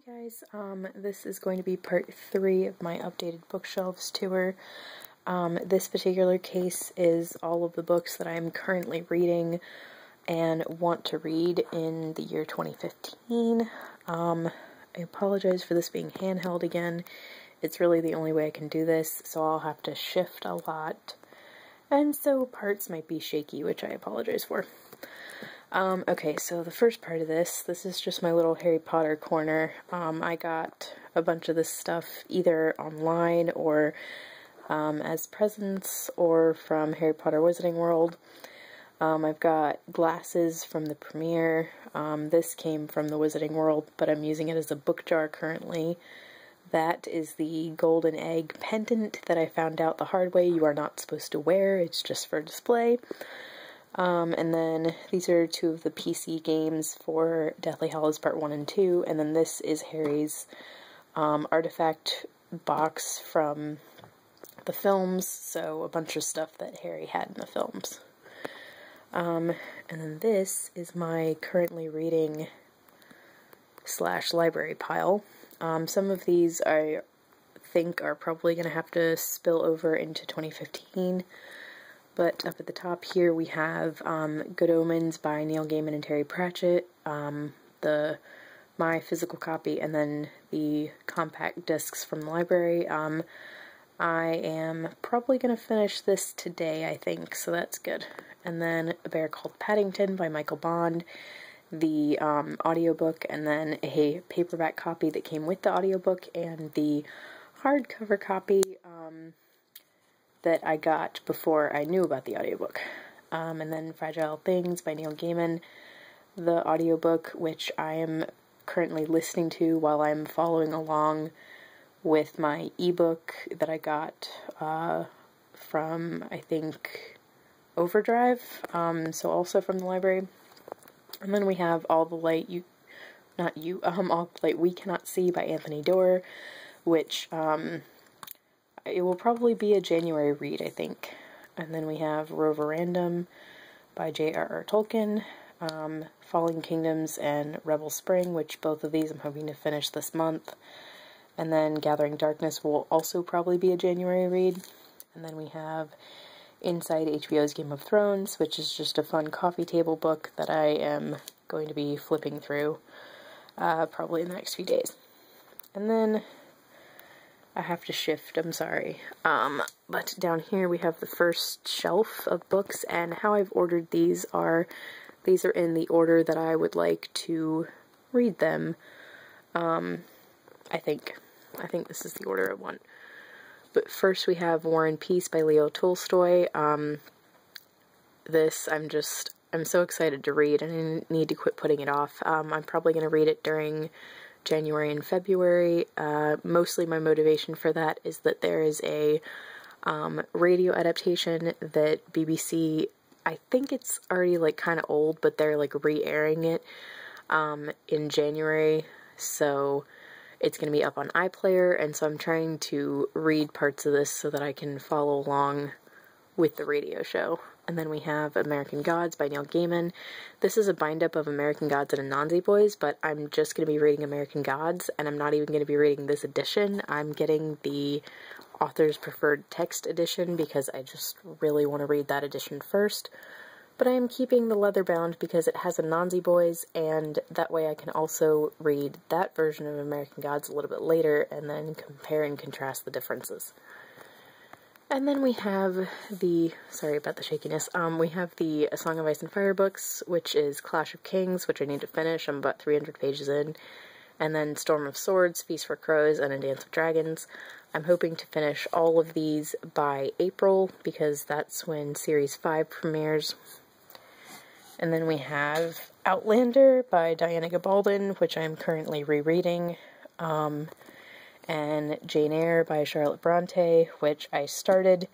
Guys, this is going to be part 3 of my updated Bookshelves Tour. This particular case is all of the books that I'm currently reading and want to read in the year 2015. I apologize for this being handheld again. It's really the only way I can do this, so I'll have to shift a lot. And so parts might be shaky, which I apologize for. Okay, so the first part of this is just my little Harry Potter corner. I got a bunch of this stuff either online or as presents or from Harry Potter Wizarding World. I've got glasses from the premiere. This came from the Wizarding World, but I'm using it as a book jar currently. That is the golden egg pendant that I found out the hard way you are not supposed to wear. It's just for display. And then these are 2 of the PC games for Deathly Hallows Part 1 and 2, and then this is Harry's artifact box from the films, so a bunch of stuff that Harry had in the films. And then this is my currently reading / library pile. Some of these I think are probably going to have to spill over into 2015. But up at the top here we have Good Omens by Neil Gaiman and Terry Pratchett, my physical copy, and then the compact discs from the library. I am probably going to finish this today, I think, so that's good. And then A Bear Called Paddington by Michael Bond, the audiobook, and then a paperback copy that came with the audiobook, and the hardcover copy that I got before I knew about the audiobook. And then Fragile Things by Neil Gaiman, the audiobook, which I am currently listening to while I'm following along with my ebook that I got from, I think, Overdrive, so also from the library. And then we have All the Light All the Light We Cannot See by Anthony Doerr, which it will probably be a January read, I think. And then we have Roverandom by J.R.R. Tolkien, Falling Kingdoms, and Rebel Spring, which both of these I'm hoping to finish this month. And then Gathering Darkness will also probably be a January read. And then we have Inside HBO's Game of Thrones, which is just a fun coffee table book that I am going to be flipping through probably in the next few days. And then I have to shift, I'm sorry. But down here we have the first shelf of books, and how I've ordered these are in the order that I would like to read them. I think this is the order I want. But first we have War and Peace by Leo Tolstoy. This I'm so excited to read, and I need to quit putting it off. I'm probably going to read it during January and February. Mostly my motivation for that is that there is a radio adaptation that BBC, I think it's already like kind of old, but they're like re-airing it in January, so it's going to be up on iPlayer, and so I'm trying to read parts of this so that I can follow along with the radio show. And then we have American Gods by Neil Gaiman. This is a bind-up of American Gods and Anansi Boys, but I'm just going to be reading American Gods, and I'm not even going to be reading this edition. I'm getting the author's preferred text edition because I just really want to read that edition first. But I am keeping the leather-bound because it has Anansi Boys, and that way I can also read that version of American Gods a little bit later and then compare and contrast the differences. And then we have sorry about the shakiness, we have the A Song of Ice and Fire books, which is Clash of Kings, which I need to finish. I'm about 300 pages in. And then Storm of Swords, Feast for Crows, and A Dance of Dragons. I'm hoping to finish all of these by April, because that's when Series 5 premieres. And then we have Outlander by Diana Gabaldon, which I'm currently rereading. And Jane Eyre by Charlotte Bronte, which I started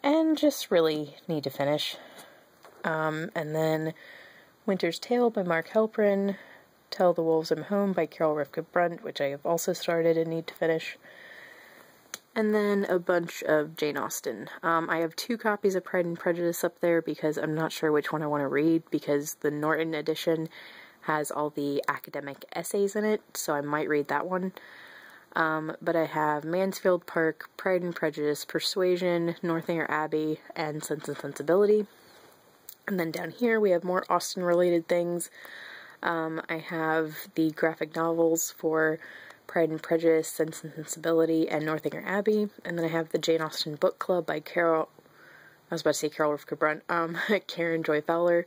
and just really need to finish. And then Winter's Tale by Mark Helprin, Tell the Wolves I'm Home by Carol Rifka Brunt, which I have also started and need to finish. And then a bunch of Jane Austen. I have 2 copies of Pride and Prejudice up there because I'm not sure which one I want to read, because the Norton edition has all the academic essays in it, so I might read that one. But I have Mansfield Park, Pride and Prejudice, Persuasion, Northanger Abbey, and Sense and Sensibility. And then down here we have more Austen-related things. I have the graphic novels for Pride and Prejudice, Sense and Sensibility, and Northanger Abbey. And then I have the Jane Austen Book Club by Carol Rivka Brunt, Karen Joy Fowler.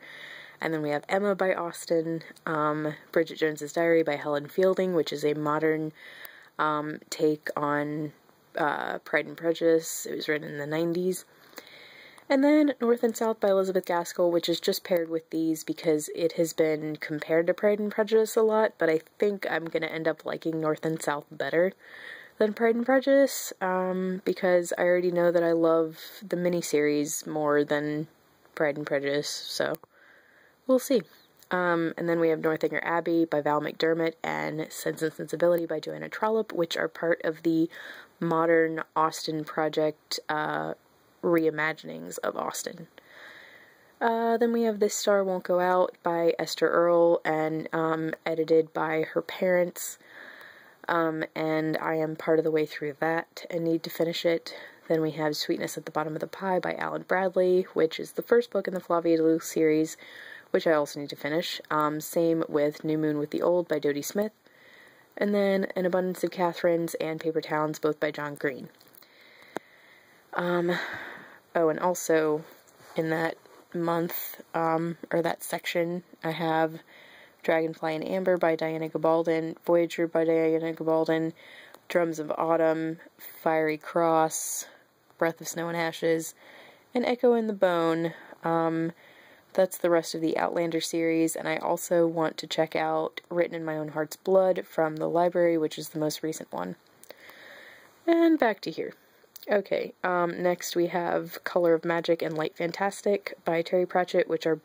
And then we have Emma by Austen, Bridget Jones's Diary by Helen Fielding, which is a modern take on Pride and Prejudice. It was written in the 90s. And then North and South by Elizabeth Gaskell, which is just paired with these because it has been compared to Pride and Prejudice a lot, but I think I'm going to end up liking North and South better than Pride and Prejudice, because I already know that I love the miniseries more than Pride and Prejudice, so we'll see. And then we have Northanger Abbey by Val McDermott and Sense and Sensibility by Joanna Trollope, which are part of the Modern Austen Project reimaginings of Austen. Then we have This Star Won't Go Out by Esther Earle and edited by her parents. And I am part of the way through that and need to finish it. Then we have Sweetness at the Bottom of the Pie by Alan Bradley, which is the first book in the Flavia de Luce series, which I also need to finish. Same with New Moon with the Old by Dodie Smith. And then An Abundance of Catherines and Paper Towns, both by John Green. Oh, and also in that month, or that section, I have Dragonfly and Amber by Diana Gabaldon, Voyager by Diana Gabaldon, Drums of Autumn, Fiery Cross, Breath of Snow and Ashes, and Echo in the Bone. That's the rest of the Outlander series, and I also want to check out Written in My Own Heart's Blood from the library, which is the most recent one. And back to here. Okay, next we have Color of Magic and Light Fantastic by Terry Pratchett, which are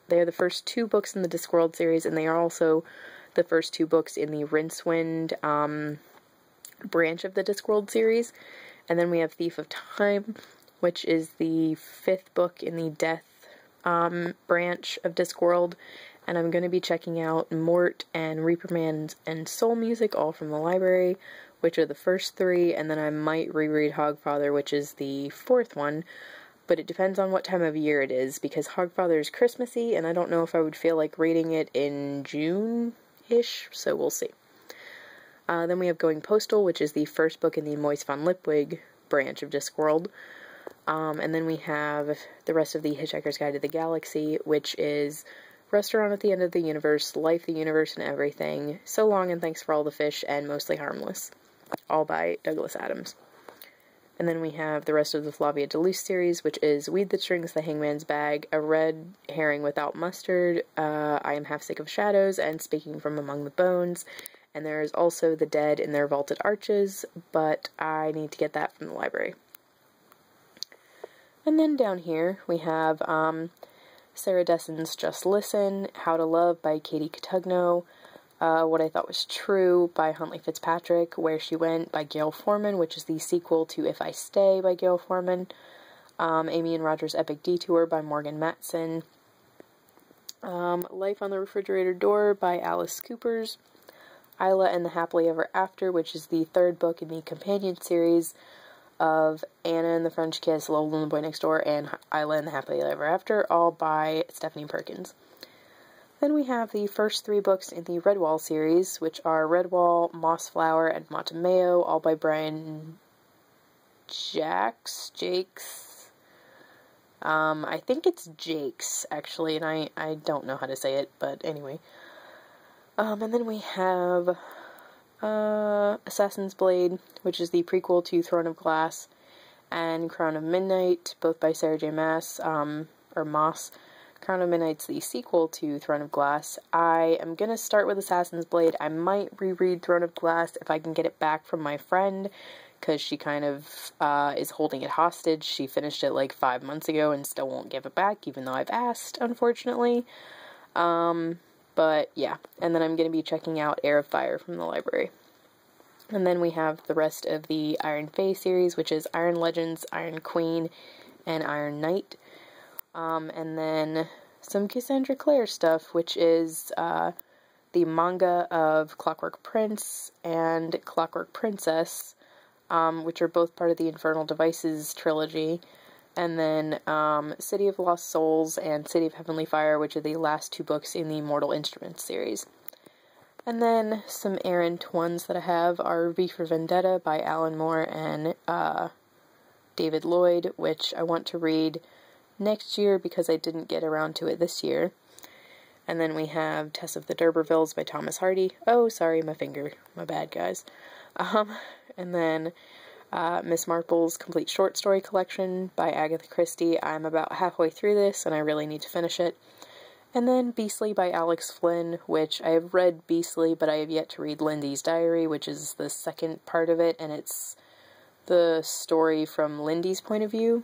they are the first two books in the Discworld series, and they are also the first two books in the Rincewind branch of the Discworld series. And then we have Thief of Time, which is the fifth book in the Death branch of Discworld, and I'm going to be checking out Mort and Reaperman and Soul Music, all from the library, which are the first three, and then I might reread Hogfather, which is the fourth one, but it depends on what time of year it is, because Hogfather is Christmassy, and I don't know if I would feel like reading it in June-ish, so we'll see. Then we have Going Postal, which is the first book in the Moise van Lipwig branch of Discworld. And then we have the rest of the Hitchhiker's Guide to the Galaxy, which is Restaurant at the End of the Universe, Life, the Universe, and Everything, So Long and Thanks for All the Fish, and Mostly Harmless, all by Douglas Adams. And then we have the rest of the Flavia de Luce series, which is Weed That Strings the Hangman's Bag, A Red Herring Without Mustard, I Am Half Sick of Shadows, and Speaking from Among the Bones. And there is also The Dead in Their Vaulted Arches, but I need to get that from the library. And then down here we have Sarah Dessen's Just Listen, How to Love by Katie Cotugno, What I Thought Was True by Huntley Fitzpatrick, Where She Went by Gail Forman, which is the sequel to If I Stay by Gail Forman, Amy and Roger's Epic Detour by Morgan Matson, Life on the Refrigerator Door by Alice Coopers, Isla and the Happily Ever After, which is the third book in the companion series of Anna and the French Kiss, Lola and the Boy Next Door, and Isla and the Happily Ever After, all by Stephanie Perkins. Then we have the first three books in the Redwall series, which are Redwall, Mossflower, and Montemeo, all by Brian Jakes. I think it's Jakes, actually, and I don't know how to say it, but anyway. And then we have Assassin's Blade, which is the prequel to Throne of Glass, and Crown of Midnight, both by Sarah J. Maas, or Moss. Crown of Midnight's the sequel to Throne of Glass. I am going to start with Assassin's Blade. I might reread Throne of Glass if I can get it back from my friend, because she kind of is holding it hostage. She finished it like 5 months ago and still won't give it back, even though I've asked, unfortunately. But yeah, and then I'm going to be checking out Heir of Fire from the library. And then we have the rest of the Iron Fae series, which is Iron Legends, Iron Queen, and Iron Knight. And then some Cassandra Clare stuff, which is the manga of Clockwork Prince and Clockwork Princess, which are both part of the Infernal Devices trilogy, and then City of Lost Souls and City of Heavenly Fire, which are the last 2 books in the Mortal Instruments series. And then some errant ones that I have are V for Vendetta by Alan Moore and David Lloyd, which I want to read next year because I didn't get around to it this year. And then we have Tess of the D'Urbervilles by Thomas Hardy. Oh, sorry, my finger. My bad, guys. And then Miss Marple's Complete Short Story Collection by Agatha Christie. I'm about halfway through this, and I really need to finish it. And then Beastly by Alex Flynn, which I have read Beastly, but I have yet to read Lindy's Diary, which is the second part of it, and it's the story from Lindy's point of view.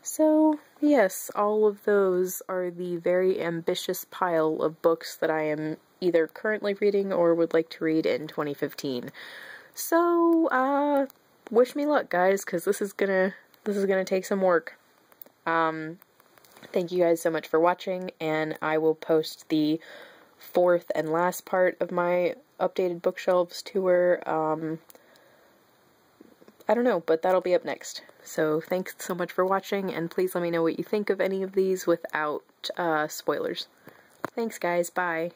So, yes, all of those are the very ambitious pile of books that I am either currently reading or would like to read in 2015. So, wish me luck, guys, because this is gonna take some work. Thank you guys so much for watching, and I will post the 4th and last part of my updated Bookshelves Tour. I don't know, but that'll be up next. So thanks so much for watching, and please let me know what you think of any of these without spoilers. Thanks, guys. Bye.